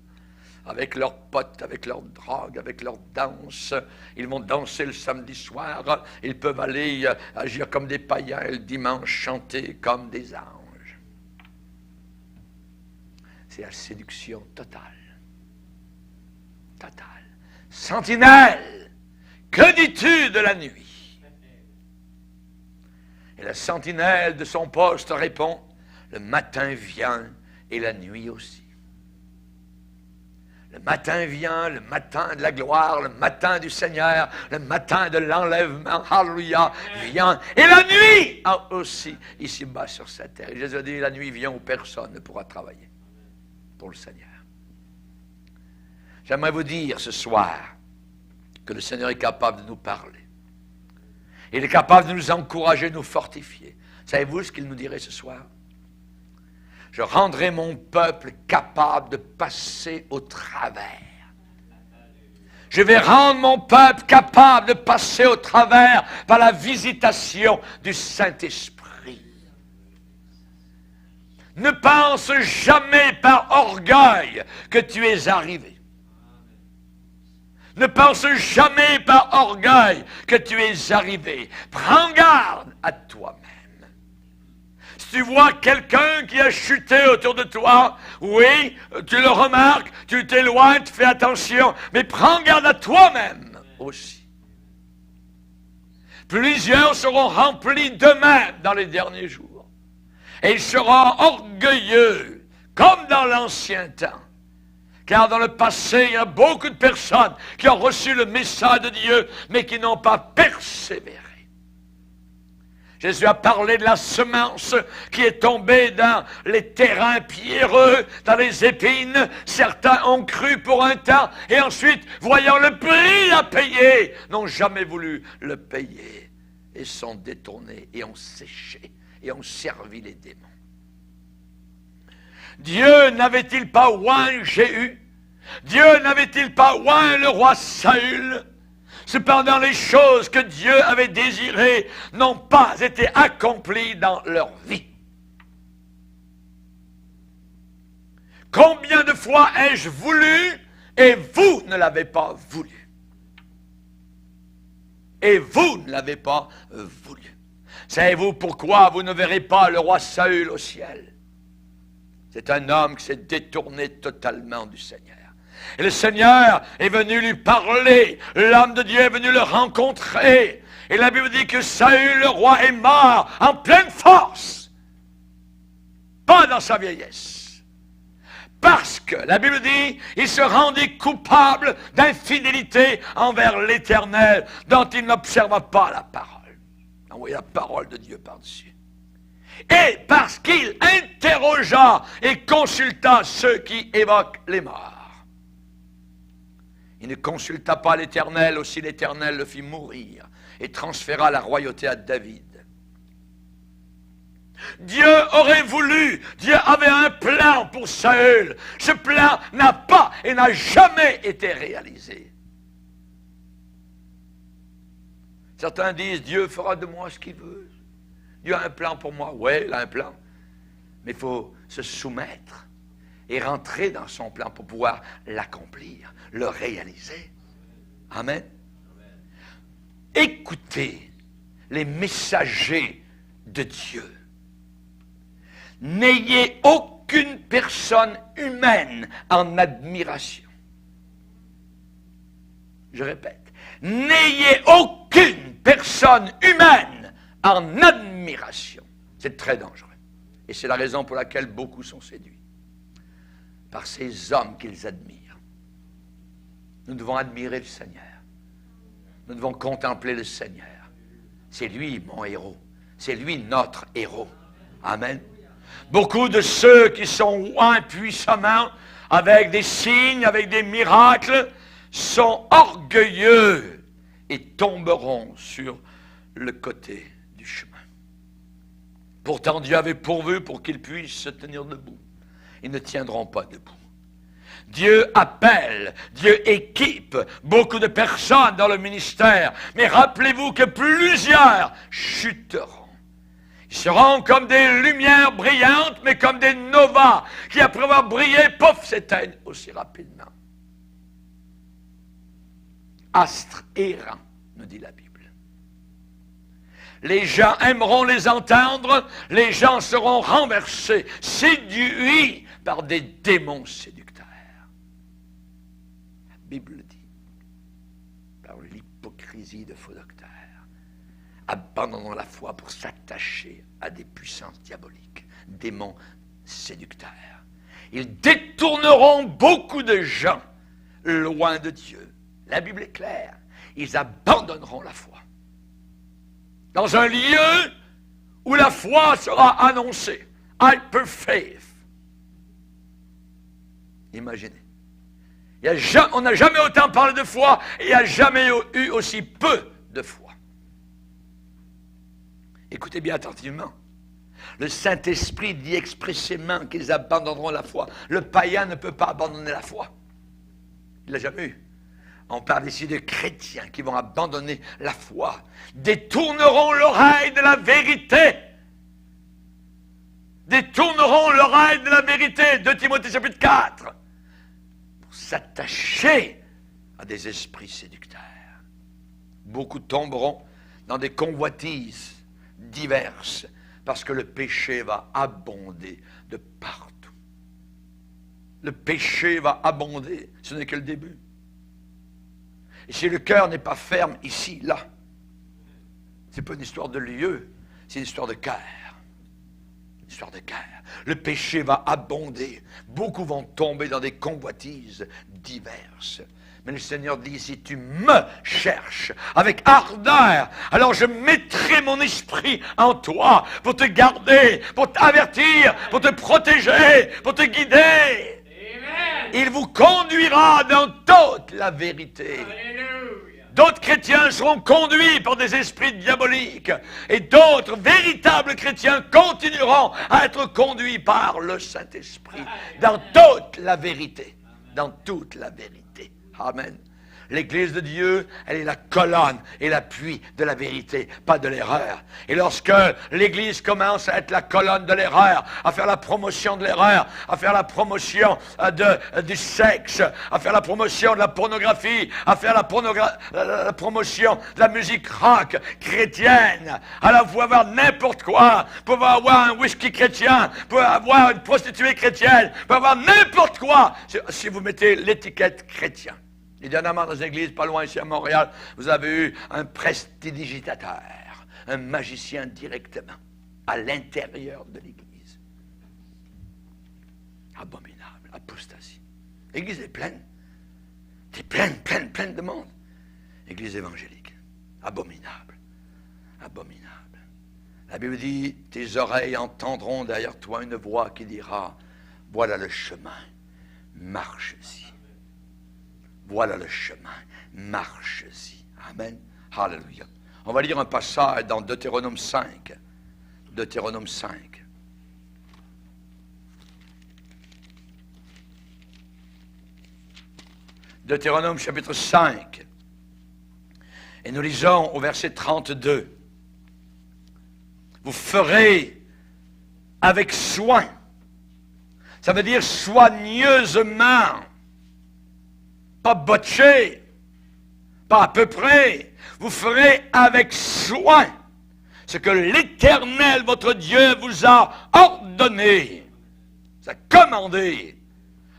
avec leurs potes, avec leurs drogues, avec leurs danses. Ils vont danser le samedi soir. Ils peuvent aller agir comme des païens et le dimanche chanter comme des anges. C'est la séduction totale. Totale. Sentinelle, que dis-tu de la nuit? Et la sentinelle de son poste répond, le matin vient et la nuit aussi. Le matin vient, le matin de la gloire, le matin du Seigneur, le matin de l'enlèvement, alléluia, vient. Et la nuit aussi, ici-bas sur cette terre. Et Jésus a dit, la nuit vient où personne ne pourra travailler pour le Seigneur. J'aimerais vous dire ce soir que le Seigneur est capable de nous parler. Il est capable de nous encourager, de nous fortifier. Savez-vous ce qu'il nous dirait ce soir? Je rendrai mon peuple capable de passer au travers. Je vais rendre mon peuple capable de passer au travers par la visitation du Saint-Esprit. Ne pense jamais par orgueil que tu es arrivé. Ne pense jamais par orgueil que tu es arrivé. Prends garde à toi-même. Si tu vois quelqu'un qui a chuté autour de toi, oui, tu le remarques, tu t'éloignes, tu fais attention, mais prends garde à toi-même aussi. Plusieurs seront remplis d'eux-mêmes dans les derniers jours. Et ils seront orgueilleux, comme dans l'ancien temps. Car dans le passé, il y a beaucoup de personnes qui ont reçu le message de Dieu, mais qui n'ont pas persévéré. Jésus a parlé de la semence qui est tombée dans les terrains pierreux, dans les épines. Certains ont cru pour un temps, et ensuite, voyant le prix à payer, n'ont jamais voulu le payer, et sont détournés, et ont séché, et ont servi les démons. Dieu n'avait-il pas oint Jéhu? Dieu n'avait-il pas oint le roi Saül? Cependant, les choses que Dieu avait désirées n'ont pas été accomplies dans leur vie. Combien de fois ai-je voulu et vous ne l'avez pas voulu? Et vous ne l'avez pas voulu. Savez-vous pourquoi vous ne verrez pas le roi Saül au ciel? C'est un homme qui s'est détourné totalement du Seigneur. Et le Seigneur est venu lui parler. L'homme de Dieu est venu le rencontrer. Et la Bible dit que Saül, le roi, est mort en pleine force. Pas dans sa vieillesse. Parce que, la Bible dit, il se rendit coupable d'infidélité envers l'Éternel, dont il n'observa pas la parole. Envoyez la parole de Dieu par-dessus. Et parce qu'il interrogea et consulta ceux qui évoquent les morts. Il ne consulta pas l'Éternel, aussi l'Éternel le fit mourir et transféra la royauté à David. Dieu aurait voulu, Dieu avait un plan pour Saül. Ce plan n'a pas et n'a jamais été réalisé. Certains disent, Dieu fera de moi ce qu'il veut. Dieu a un plan pour moi. Oui, il a un plan. Mais il faut se soumettre et rentrer dans son plan pour pouvoir l'accomplir, le réaliser. Amen. Écoutez les messagers de Dieu. N'ayez aucune personne humaine en admiration. Je répète, n'ayez aucune personne humaine en admiration. C'est très dangereux. Et c'est la raison pour laquelle beaucoup sont séduits. Par ces hommes qu'ils admirent. Nous devons admirer le Seigneur. Nous devons contempler le Seigneur. C'est lui mon héros. C'est lui notre héros. Amen. Beaucoup de ceux qui sont oints puissamment, avec des signes, avec des miracles, sont orgueilleux et tomberont sur le côté du chemin. Pourtant, Dieu avait pourvu pour qu'ils puissent se tenir debout. Ils ne tiendront pas debout. Dieu appelle, Dieu équipe beaucoup de personnes dans le ministère. Mais rappelez-vous que plusieurs chuteront. Ils seront comme des lumières brillantes, mais comme des novas, qui après avoir brillé, pouf, s'éteignent aussi rapidement. Astres errants, nous dit la Bible. Les gens aimeront les entendre, les gens seront renversés, séduits par des démons séducteurs. La Bible dit, par l'hypocrisie de faux docteurs, abandonnons la foi pour s'attacher à des puissances diaboliques, démons séducteurs. Ils détourneront beaucoup de gens loin de Dieu. La Bible est claire. Ils abandonneront la foi. Dans un lieu où la foi sera annoncée. Hyper faith. Imaginez. On n'a jamais autant parlé de foi et il n'y a jamais eu aussi peu de foi. Écoutez bien attentivement. Le Saint-Esprit dit expressément qu'ils abandonneront la foi. Le païen ne peut pas abandonner la foi. Il ne l'a jamais eu. On parle ici de chrétiens qui vont abandonner la foi, détourneront l'oreille de la vérité. Détourneront l'oreille de la vérité, 2 Timothée chapitre 4, pour s'attacher à des esprits séducteurs. Beaucoup tomberont dans des convoitises diverses, parce que le péché va abonder de partout. Le péché va abonder, ce n'est que le début. Et si le cœur n'est pas ferme ici, là, ce n'est pas une histoire de lieu, c'est une histoire de cœur. Une histoire de cœur. Le péché va abonder. Beaucoup vont tomber dans des convoitises diverses. Mais le Seigneur dit, si tu me cherches avec ardeur, alors je mettrai mon esprit en toi pour te garder, pour t'avertir, pour te protéger, pour te guider. Il vous conduira dans toute la vérité. D'autres chrétiens seront conduits par des esprits diaboliques et d'autres véritables chrétiens continueront à être conduits par le Saint-Esprit dans toute la vérité. Dans toute la vérité. Amen. L'Église de Dieu, elle est la colonne et l'appui de la vérité, pas de l'erreur. Et lorsque l'Église commence à être la colonne de l'erreur, à faire la promotion de l'erreur, à faire la promotion du sexe, à faire la promotion de la pornographie, à faire la promotion de la musique rock chrétienne, alors vous pouvez avoir n'importe quoi, vous pouvez avoir un whisky chrétien, vous pouvez avoir une prostituée chrétienne, vous pouvez avoir n'importe quoi, si vous mettez l'étiquette chrétien. Et dernièrement, dans une église pas loin ici à Montréal, vous avez eu un prestidigitateur, un magicien directement, à l'intérieur de l'église. Abominable, apostasie. L'église est pleine. C'est pleine de monde. Église évangélique. Abominable. Abominable. La Bible dit, tes oreilles entendront derrière toi une voix qui dira, voilà le chemin, marche-y. Voilà le chemin. Marche-y. Amen. Alléluia. On va lire un passage dans Deutéronome 5. Deutéronome 5. Deutéronome chapitre 5. Et nous lisons au verset 32. Vous ferez avec soin. Ça veut dire soigneusement. Pas botché, pas à peu près. Vous ferez avec soin ce que l'Éternel, votre Dieu, vous a ordonné, vous a commandé.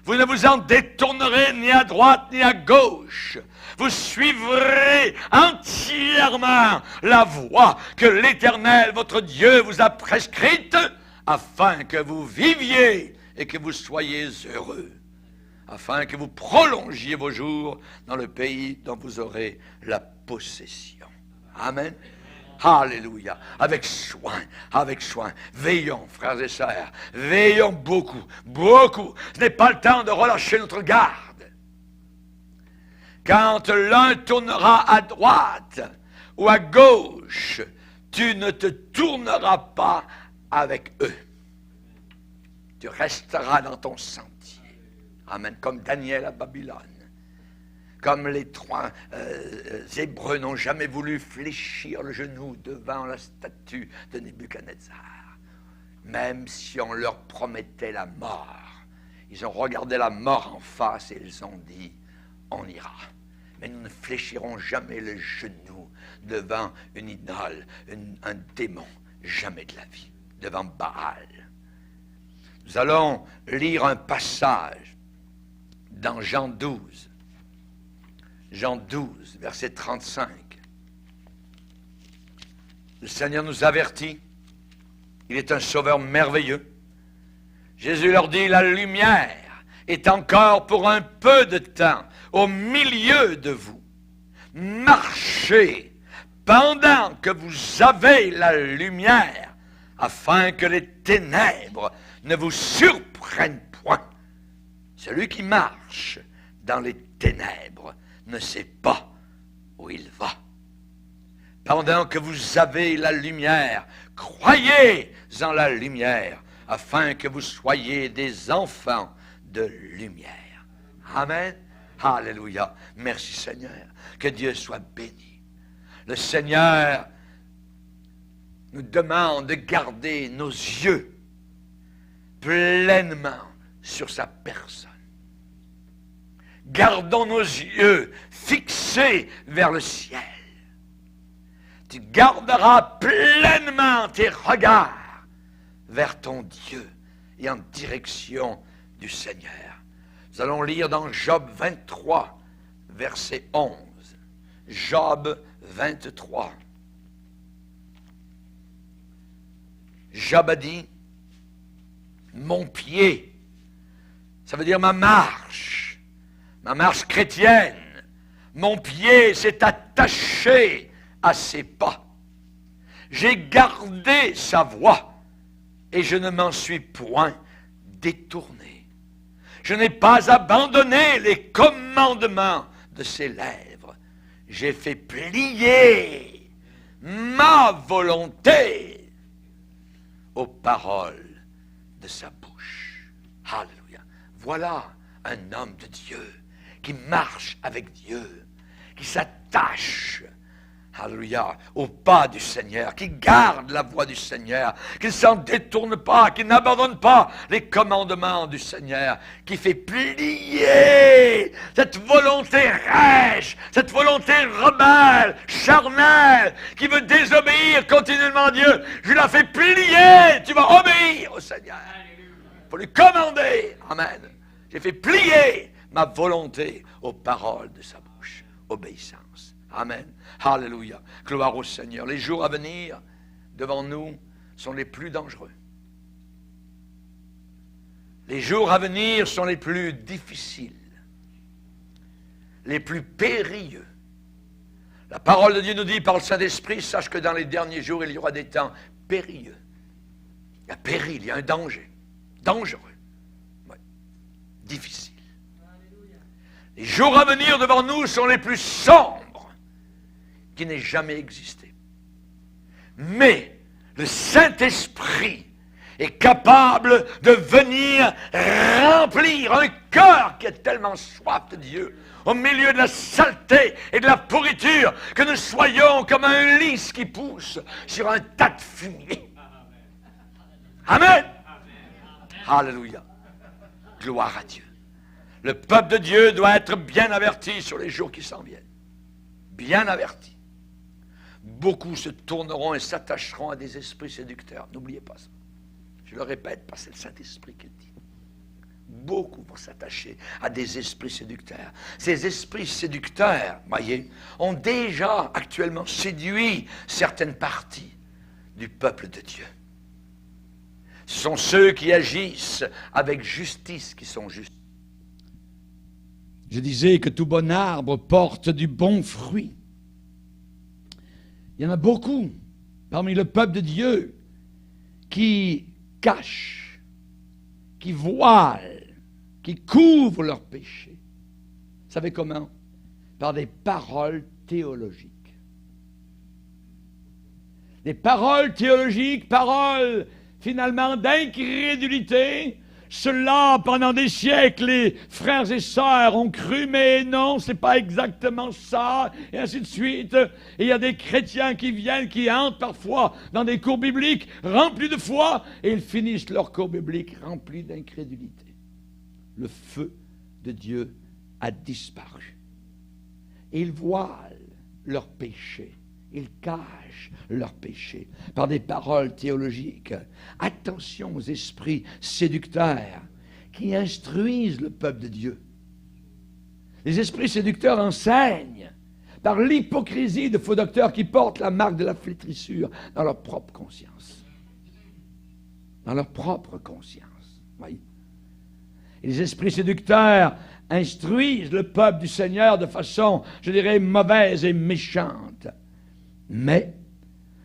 Vous ne vous en détournerez ni à droite ni à gauche. Vous suivrez entièrement la voie que l'Éternel, votre Dieu, vous a prescrite, afin que vous viviez et que vous soyez heureux. Afin que vous prolongiez vos jours dans le pays dont vous aurez la possession. Amen. Alléluia. Avec soin, avec soin. Veillons, frères et sœurs. Veillons beaucoup, beaucoup. Ce n'est pas le temps de relâcher notre garde. Quand l'un tournera à droite ou à gauche, tu ne te tourneras pas avec eux. Tu resteras dans ton sentier. Amen. Comme Daniel à Babylone. Comme les 3 Hébreux n'ont jamais voulu fléchir le genou devant la statue de Nebuchadnezzar. Même si on leur promettait la mort. Ils ont regardé la mort en face et ils ont dit, on ira. Mais nous ne fléchirons jamais le genou devant une idole, un démon. Jamais de la vie. Devant Baal. Nous allons lire un passage dans Jean 12. Jean 12, verset 35. Le Seigneur nous avertit. Il est un sauveur merveilleux. Jésus leur dit, la lumière est encore pour un peu de temps au milieu de vous. Marchez pendant que vous avez la lumière, afin que les ténèbres ne vous surprennent point. Celui qui marche dans les ténèbres ne sait pas où il va. Pendant que vous avez la lumière, croyez en la lumière, afin que vous soyez des enfants de lumière. Amen. Alléluia. Merci Seigneur. Que Dieu soit béni. Le Seigneur nous demande de garder nos yeux pleinement sur sa personne. Gardons nos yeux fixés vers le ciel. Tu garderas pleinement tes regards vers ton Dieu et en direction du Seigneur. Nous allons lire dans Job 23, verset 11. Job 23. Job a dit, mon pied, ça veut dire ma marche chrétienne, mon pied s'est attaché à ses pas. J'ai gardé sa voie et je ne m'en suis point détourné. Je n'ai pas abandonné les commandements de ses lèvres. J'ai fait plier ma volonté aux paroles de sa bouche. Alléluia. Voilà un homme de Dieu qui marche avec Dieu, qui s'attache, alléluia, au pas du Seigneur, qui garde la voie du Seigneur, qui ne s'en détourne pas, qui n'abandonne pas les commandements du Seigneur, qui fait plier cette volonté rêche, cette volonté rebelle, charnelle, qui veut désobéir continuellement à Dieu. Je la fais plier, tu vas obéir au Seigneur. Il faut lui commander, amen. J'ai fait plier ma volonté aux paroles de sa bouche. Obéissance. Amen. Alléluia. Gloire au Seigneur. Les jours à venir devant nous sont les plus dangereux. Les jours à venir sont les plus difficiles, les plus périlleux. La parole de Dieu nous dit par le Saint-Esprit, sache que dans les derniers jours, il y aura des temps périlleux. Il y a péril, il y a un danger. Dangereux. Oui. Difficile. Les jours à venir devant nous sont les plus sombres qui n'aient jamais existé. Mais le Saint-Esprit est capable de venir remplir un cœur qui est tellement soif de Dieu, au milieu de la saleté et de la pourriture, que nous soyons comme un lys qui pousse sur un tas de fumier. Amen. Alléluia. Gloire à Dieu. Le peuple de Dieu doit être bien averti sur les jours qui s'en viennent. Bien averti. Beaucoup se tourneront et s'attacheront à des esprits séducteurs. N'oubliez pas ça. Je le répète parce que c'est le Saint-Esprit qui le dit. Beaucoup vont s'attacher à des esprits séducteurs. Ces esprits séducteurs, voyez, ont déjà actuellement séduit certaines parties du peuple de Dieu. Ce sont ceux qui agissent avec justice qui sont justes. Je disais que tout bon arbre porte du bon fruit. Il y en a beaucoup parmi le peuple de Dieu qui cachent, qui voilent, qui couvrent leurs péchés. Vous savez comment? Par des paroles théologiques. Des paroles théologiques, paroles finalement d'incrédulité, cela pendant des siècles, les frères et sœurs ont cru, mais non, c'est pas exactement ça, et ainsi de suite. Et il y a des chrétiens qui viennent, qui entrent parfois dans des cours bibliques remplis de foi, et ils finissent leur cours biblique remplis d'incrédulité. Le feu de Dieu a disparu. Et ils voilent leurs péchés. Ils cachent leurs péchés par des paroles théologiques. Attention aux esprits séducteurs qui instruisent le peuple de Dieu. Les esprits séducteurs enseignent par l'hypocrisie de faux docteurs qui portent la marque de la flétrissure dans leur propre conscience. Dans leur propre conscience. Oui. Et les esprits séducteurs instruisent le peuple du Seigneur de façon, je dirais, mauvaise et méchante. Mais,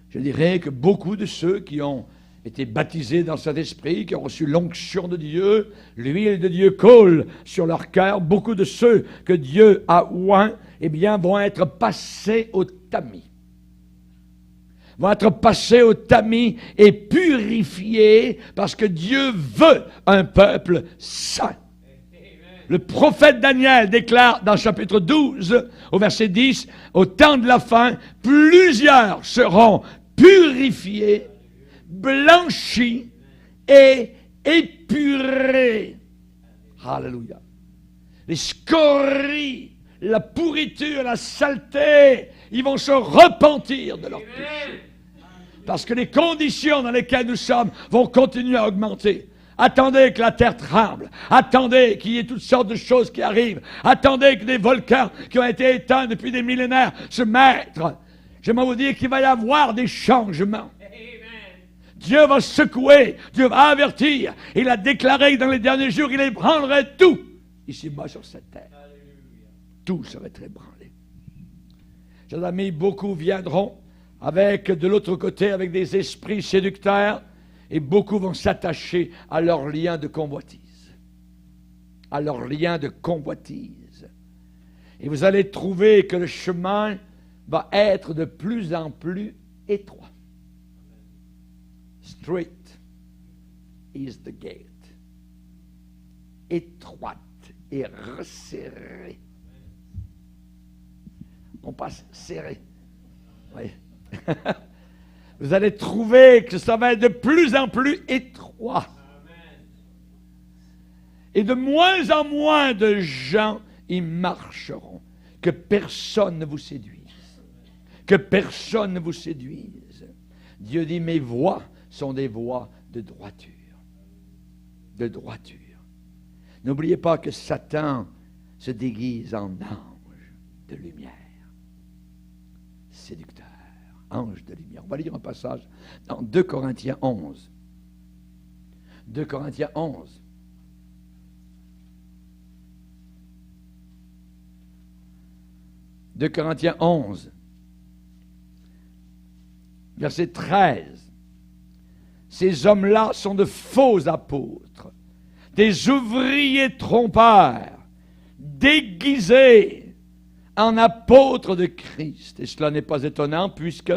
je dirais que beaucoup de ceux qui ont été baptisés dans cet esprit, qui ont reçu l'onction de Dieu, l'huile de Dieu coule sur leur cœur. Beaucoup de ceux que Dieu a oints, eh bien, vont être passés au tamis. Vont être passés au tamis et purifiés parce que Dieu veut un peuple saint. Le prophète Daniel déclare dans chapitre 12, au verset 10, « Au temps de la fin, plusieurs seront purifiés, blanchis et épurés. » Alléluia. Les scories, la pourriture, la saleté, ils vont se repentir de leurs péchés. Parce que les conditions dans lesquelles nous sommes vont continuer à augmenter. Attendez que la terre tremble. Attendez qu'il y ait toutes sortes de choses qui arrivent. Attendez que des volcans qui ont été éteints depuis des millénaires se mettent. J'aimerais vous dire qu'il va y avoir des changements. Dieu va secouer, Dieu va avertir. Il a déclaré que dans les derniers jours, il ébranlerait tout ici-bas sur cette terre. Tout serait ébranlé. Chers amis, beaucoup viendront avec, de l'autre côté, avec des esprits séducteurs. Et beaucoup vont s'attacher à leur lien de convoitise. À leur lien de convoitise. Et vous allez trouver que le chemin va être de plus en plus étroit. Straight is the gate. Étroite et resserrée. On passe serré. Oui. Vous allez trouver que ça va être de plus en plus étroit. Et de moins en moins de gens y marcheront. Que personne ne vous séduise. Que personne ne vous séduise. Dieu dit, mes voies sont des voies de droiture. De droiture. N'oubliez pas que Satan se déguise en ange de lumière. Séducteur. Ange de lumière. On va lire un passage dans 2 Corinthiens 11. 2 Corinthiens 11. De Corinthiens 11, verset 13. Ces hommes-là sont de faux apôtres, des ouvriers trompeurs, déguisés en apôtres de Christ. Et cela n'est pas étonnant puisque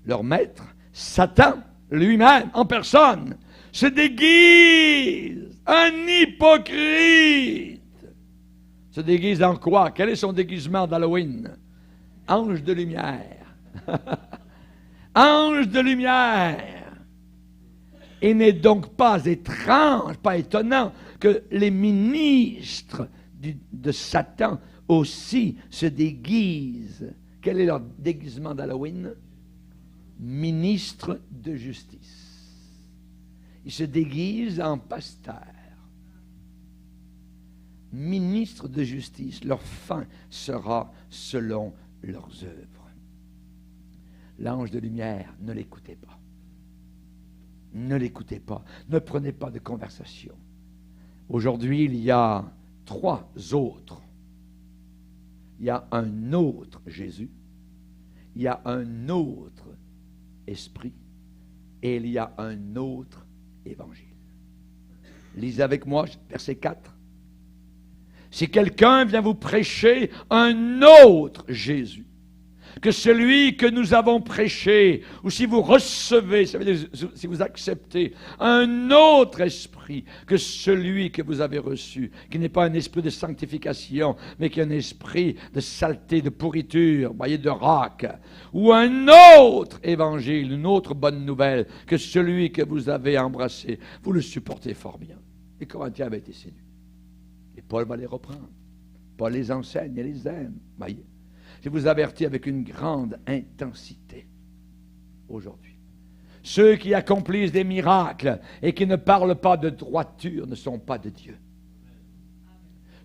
leur maître, Satan, lui-même, en personne, se déguise, un hypocrite. Se déguise en quoi? Quel est son déguisement d'Halloween? Ange de lumière. Ange de lumière. Il n'est donc pas étrange, pas étonnant que les ministres de Satan aussi se déguisent. Quel est leur déguisement d'Halloween? Ministre de justice. Ils se déguisent en pasteur. Ministre de justice. Leur fin sera selon leurs œuvres. L'ange de lumière, ne l'écoutez pas. Ne l'écoutez pas. Ne prenez pas de conversation. Aujourd'hui, il y a 3 autres. Il y a un autre Jésus, il y a un autre esprit et il y a un autre évangile. Lisez avec moi verset 4. Si quelqu'un vient vous prêcher un autre Jésus, que celui que nous avons prêché, ou si vous recevez, ça veut dire si vous acceptez un autre esprit que celui que vous avez reçu, qui n'est pas un esprit de sanctification, mais qui est un esprit de saleté, de pourriture, voyez, de roc, ou un autre évangile, une autre bonne nouvelle que celui que vous avez embrassé, vous le supportez fort bien. Les Corinthiens avaient été séduits. Et Paul va les reprendre. Paul les enseigne et les aime. Voyez. Je vous avertis avec une grande intensité aujourd'hui. Ceux qui accomplissent des miracles et qui ne parlent pas de droiture ne sont pas de Dieu.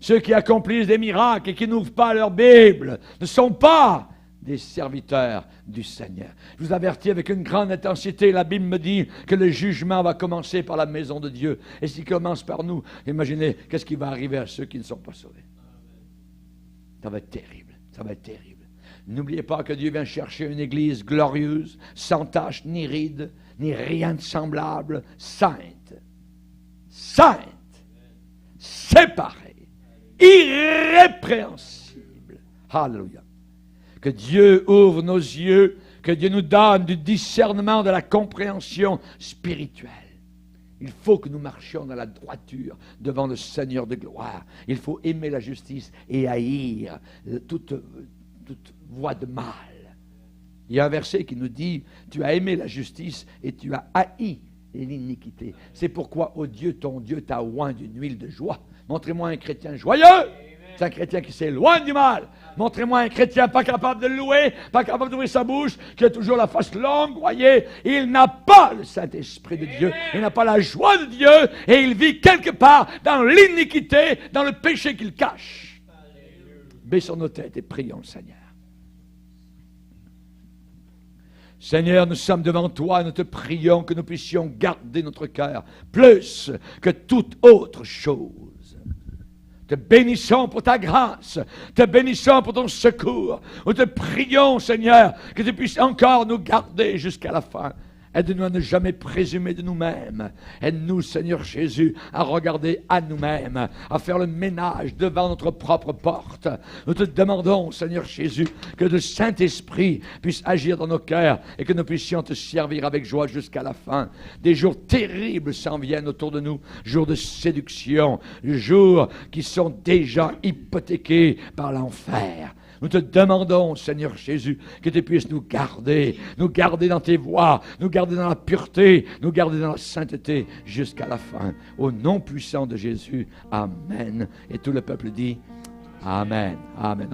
Ceux qui accomplissent des miracles et qui n'ouvrent pas leur Bible ne sont pas des serviteurs du Seigneur. Je vous avertis avec une grande intensité. La Bible me dit que le jugement va commencer par la maison de Dieu. Et s'il commence par nous, imaginez qu'est-ce qui va arriver à ceux qui ne sont pas sauvés. Ça va être terrible. Ça va être terrible. N'oubliez pas que Dieu vient chercher une église glorieuse, sans tache, ni ride, ni rien de semblable, sainte, séparée, irrépréhensible. Alléluia. Que Dieu ouvre nos yeux, que Dieu nous donne du discernement, de la compréhension spirituelle. Il faut que nous marchions dans la droiture devant le Seigneur de gloire. Il faut aimer la justice et haïr toute voie de mal. Il y a un verset qui nous dit, tu as aimé la justice et tu as haï l'iniquité. C'est pourquoi, ô Dieu, ton Dieu t'a oint d'une huile de joie. Montrez-moi un chrétien joyeux. C'est un chrétien qui s'éloigne du mal. Montrez-moi un chrétien pas capable de louer, pas capable d'ouvrir sa bouche, qui a toujours la face longue, voyez. Il n'a pas le Saint-Esprit de Dieu. Il n'a pas la joie de Dieu. Et il vit quelque part dans l'iniquité, dans le péché qu'il cache. Baissons nos têtes et prions le Seigneur. Seigneur, nous sommes devant toi, nous te prions que nous puissions garder notre cœur plus que toute autre chose. Te bénissons pour ta grâce, te bénissons pour ton secours. Nous te prions, Seigneur, que tu puisses encore nous garder jusqu'à la fin. Aide-nous à ne jamais présumer de nous-mêmes. Aide-nous, Seigneur Jésus, à regarder à nous-mêmes, à faire le ménage devant notre propre porte. Nous te demandons, Seigneur Jésus, que le Saint-Esprit puisse agir dans nos cœurs et que nous puissions te servir avec joie jusqu'à la fin. Des jours terribles s'en viennent autour de nous, jours de séduction, jours qui sont déjà hypothéqués par l'enfer. Nous te demandons, Seigneur Jésus, que tu puisses nous garder dans tes voies, nous garder dans la pureté, nous garder dans la sainteté jusqu'à la fin. Au nom puissant de Jésus, Amen. Et tout le peuple dit Amen. Amen.